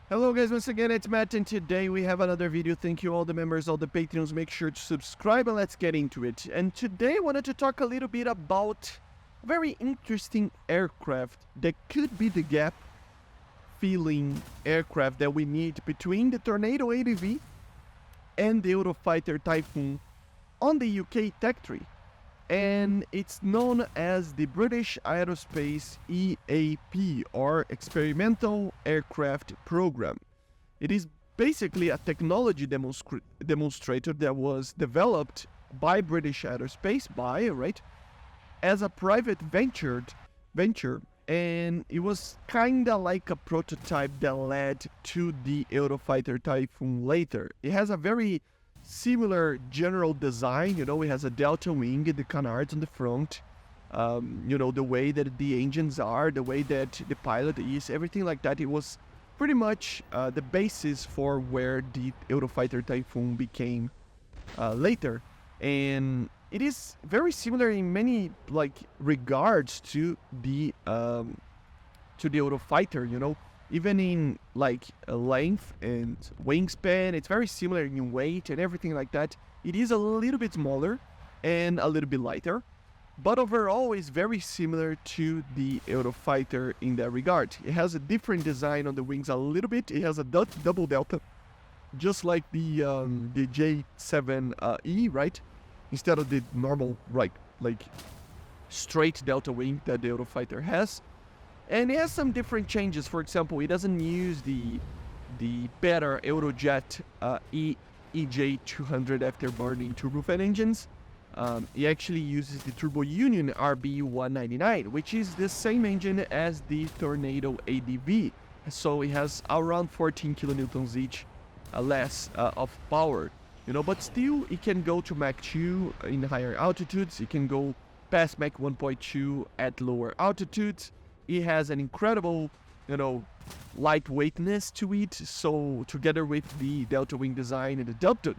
Hello guys, once again it's Matt, and today we have another video. Thank you all the members, all the patrons. Make sure to subscribe and let's get into it. And today I wanted to talk a little bit about a very interesting aircraft that could be the gap filling aircraft that we need between the Tornado ADV and the Eurofighter Typhoon on the UK tech tree. And it's known as the British Aerospace EAP, or Experimental Aircraft Program. It is basically a technology demonstrator that was developed by British Aerospace, BAe, right, as a private venture, and it was kinda like a prototype that led to the Eurofighter Typhoon later. It has a very similar general design, it has a delta wing, the canards on the front, the way that the engines are, the way that the pilot is, everything like that. It was pretty much the basis for where the Eurofighter Typhoon became later. And it is very similar in many regards to the Eurofighter, even in length and wingspan. It's very similar in weight and everything like that. It is a little bit smaller and a little bit lighter, but overall is very similar to the Eurofighter in that regard. It has a different design on the wings a little bit. It has a double delta, just like the J7E, right? Instead of the normal straight delta wing that the Eurofighter has. And it has some different changes. For example, it doesn't use the better Eurojet EJ200 afterburning turbofan engines. It actually uses the Turbo Union RB199, which is the same engine as the Tornado ADV. So it has around 14 kilonewtons each less of power, but still it can go to Mach 2 in higher altitudes. It can go past Mach 1.2 at lower altitudes. It has an incredible, lightweightness to it. So together with the delta wing design and the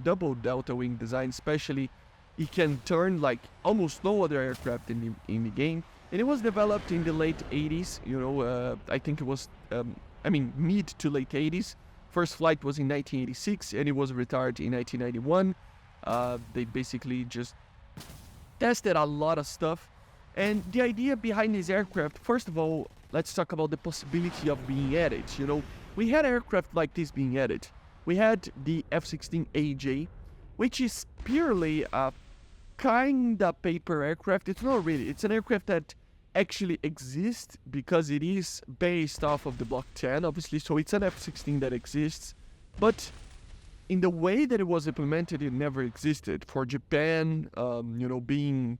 double delta wing design especially, it can turn like almost no other aircraft in the game. And it was developed in the late 80s, I think it was, mid to late 80s. First flight was in 1986 and it was retired in 1991. They basically just tested a lot of stuff. And the idea behind this aircraft, first of all, let's talk about the possibility of being added. We had aircraft like this being added. We had the F-16AJ, which is purely a kinda paper aircraft. It's not really. It's an aircraft that actually exists because it is based off of the Block 10, obviously. So it's an F-16 that exists. But in the way that it was implemented, it never existed. For Japan, being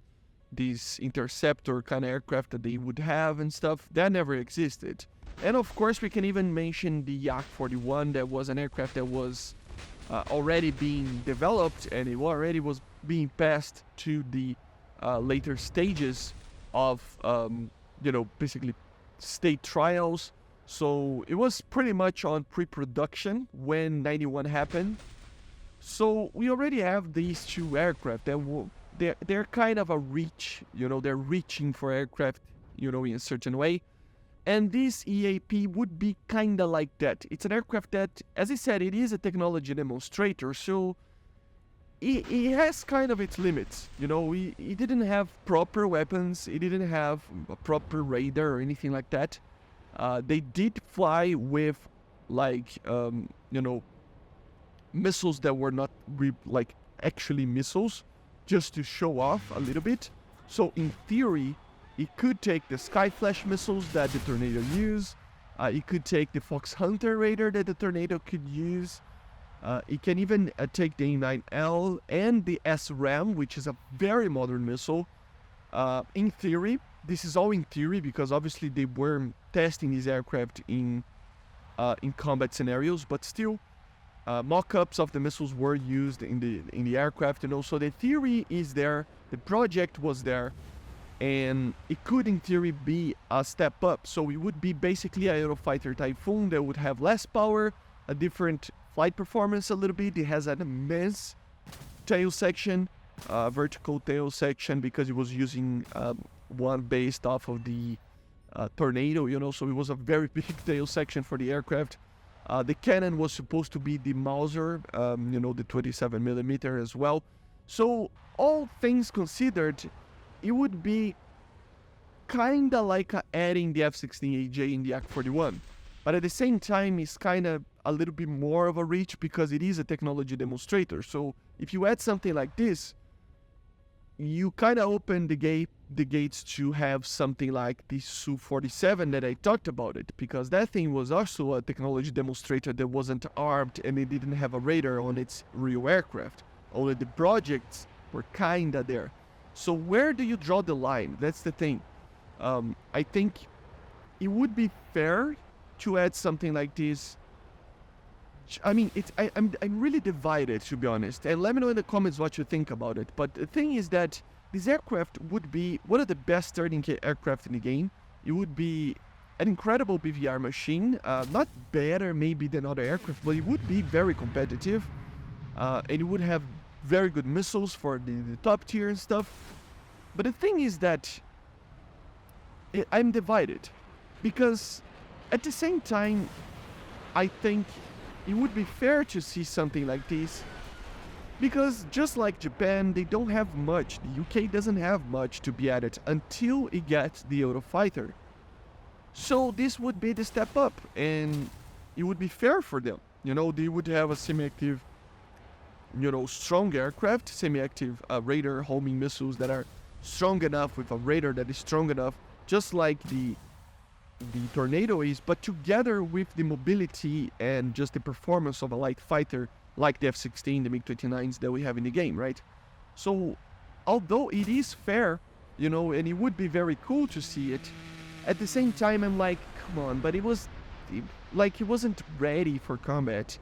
this interceptor kind of aircraft that they would have and stuff, that never existed. And of course we can even mention the Yak-41. That was an aircraft that was already being developed, and it already was being passed to the later stages of basically state trials. So it was pretty much on pre-production when 91 happened. So we already have these two aircraft that they're kind of a reach, they're reaching for aircraft, in a certain way. And this EAP would be kind of like that. It's an aircraft that, as I said, it is a technology demonstrator, so it has kind of its limits. It didn't have proper weapons, it didn't have a proper radar or anything like that. They did fly with, missiles that were not actually missiles, just to show off a little bit. So in theory, it could take the Skyflash missiles that the Tornado use. It could take the Fox Hunter radar that the Tornado could use. It can even take the A9L and the SRAM, which is a very modern missile. In theory, this is all in theory because obviously they were testing these aircraft in combat scenarios, but still, mock-ups of the missiles were used in the aircraft, so the theory is there, the project was there, and it could in theory be a step up. So it would be basically a Eurofighter Typhoon that would have less power, a different flight performance a little bit. It has an immense tail section, vertical tail section, because it was using one based off of the Tornado, so it was a very big tail section for the aircraft. The cannon was supposed to be the Mauser, the 27 millimeter as well. So all things considered, it would be kind of like adding the F-16AJ in the Yak-41. But at the same time, it's kind of a little bit more of a reach because it is a technology demonstrator. So if you add something like this, you kind of open the gates to have something like the Su-47 that I talked about it, because that thing was also a technology demonstrator that wasn't armed and it didn't have a radar on its real aircraft. Only the projects were kind of there. So where do you draw the line? That's the thing. I think it would be fair to add something like this. I mean, I'm really divided, to be honest. And let me know in the comments what you think about it. But the thing is that this aircraft would be one of the best turning aircraft in the game. It would be an incredible PVR machine. Not better maybe than other aircraft, but it would be very competitive. And it would have very good missiles for the top tier and stuff. But the thing is that I'm divided. Because at the same time, I think it would be fair to see something like this, because just like Japan, they don't have much. The UK doesn't have much to be added until it gets the EUROFIGHTER. So this would be the step up, and it would be fair for them. They would have a semi-active, strong aircraft, semi-active radar homing missiles that are strong enough, with a radar that is strong enough, just like the Tornado is, but together with the mobility and just the performance of a light fighter like the F-16, the MiG-29s that we have in the game, right? So, although it is fair, and it would be very cool to see it, at the same time I'm like, come on, but it wasn't ready for combat.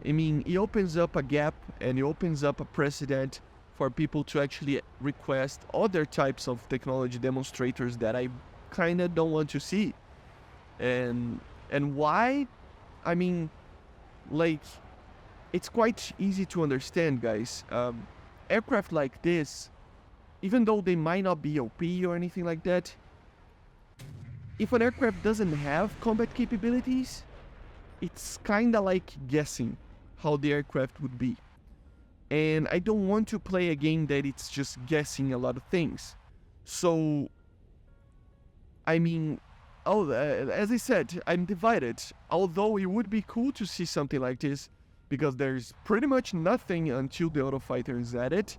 I mean, it opens up a gap and it opens up a precedent for people to actually request other types of technology demonstrators that I kind of don't want to see. And why? I mean, it's quite easy to understand, guys. Aircraft like this, even though they might not be OP or anything like that, if an aircraft doesn't have combat capabilities, it's kind of like guessing how the aircraft would be. And I don't want to play a game that it's just guessing a lot of things. So, I mean, as I said, I'm divided. Although it would be cool to see something like this, because there's pretty much nothing until the EUROFIGHTER is added.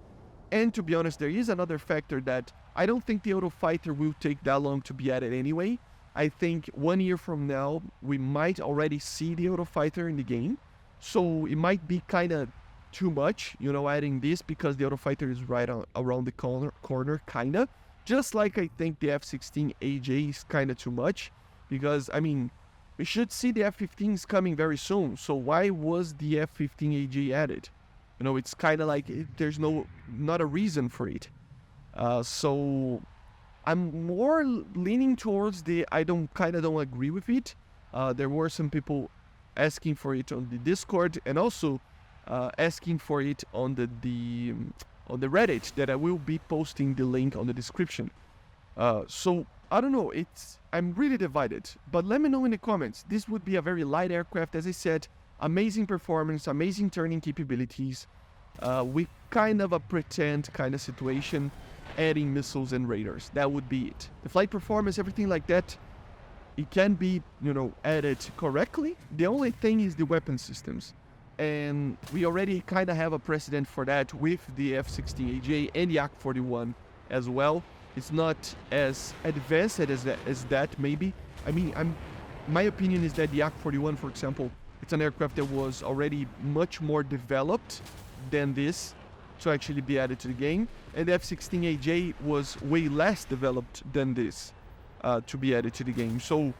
And to be honest, there is another factor that I don't think the EUROFIGHTER will take that long to be added anyway. I think 1 year from now, we might already see the EUROFIGHTER in the game. So it might be kind of too much, adding this, because the EUROFIGHTER is right around the corner, kind of. Just like I think the F-16AJ is kind of too much, because, I mean, we should see the F-15s coming very soon, so why was the F-15AJ added? It's kind of like there's not a reason for it. So I'm more leaning towards I don't agree with it. There were some people asking for it on the Discord, and also asking for it on the on the Reddit, that I will be posting the link on the description. So, I don't know, I'm really divided, but let me know in the comments. This would be a very light aircraft, as I said, amazing performance, amazing turning capabilities, with kind of a pretend kind of situation, adding missiles and radars. That would be it. The flight performance, everything like that, it can be, added correctly. The only thing is the weapon systems. And we already kind of have a precedent for that with the F-16AJ and the Yak-41 as well. It's not as advanced as that, maybe. I mean, my opinion is that the Yak-41, for example, it's an aircraft that was already much more developed than this to actually be added to the game. And the F-16AJ was way less developed than this to be added to the game. So,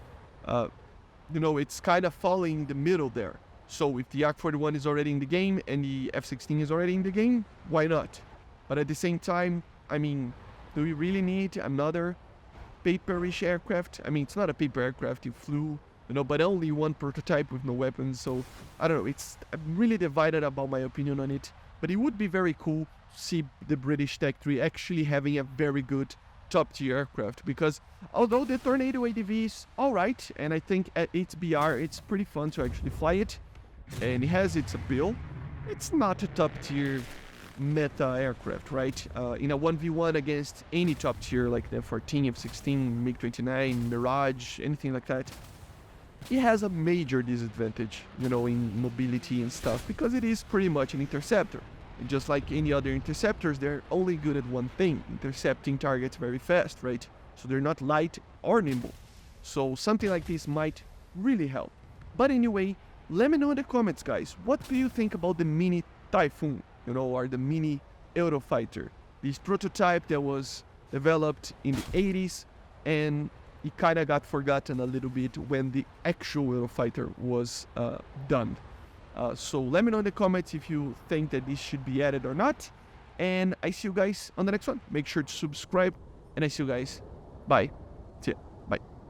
it's kind of falling in the middle there. So if the Yak-41 is already in the game and the F-16 is already in the game, why not? But at the same time, I mean, do we really need another paperish aircraft? I mean, it's not a paper aircraft, it flew, but only one prototype with no weapons. So, I don't know, I'm really divided about my opinion on it. But it would be very cool to see the British Tech 3 actually having a very good top tier aircraft, because although the Tornado ADV is alright, and I think at its BR it's pretty fun to actually fly it, and it has its appeal, it's not a top tier meta aircraft, right? In a 1v1 against any top tier like the F-14, F-16, MiG-29, Mirage, anything like that, it has a major disadvantage, you know, in mobility and stuff, because it is pretty much an interceptor. And just like any other interceptors, they're only good at one thing, intercepting targets very fast, right? So they're not light or nimble. So something like this might really help. But anyway, let me know in the comments, guys, what do you think about the Mini Typhoon, you know, or the Mini Eurofighter? This prototype that was developed in the 80s, and it kind of got forgotten a little bit when the actual Eurofighter was done. So let me know in the comments if you think that this should be added or not. And I see you guys on the next one. Make sure to subscribe, and I see you guys. Bye.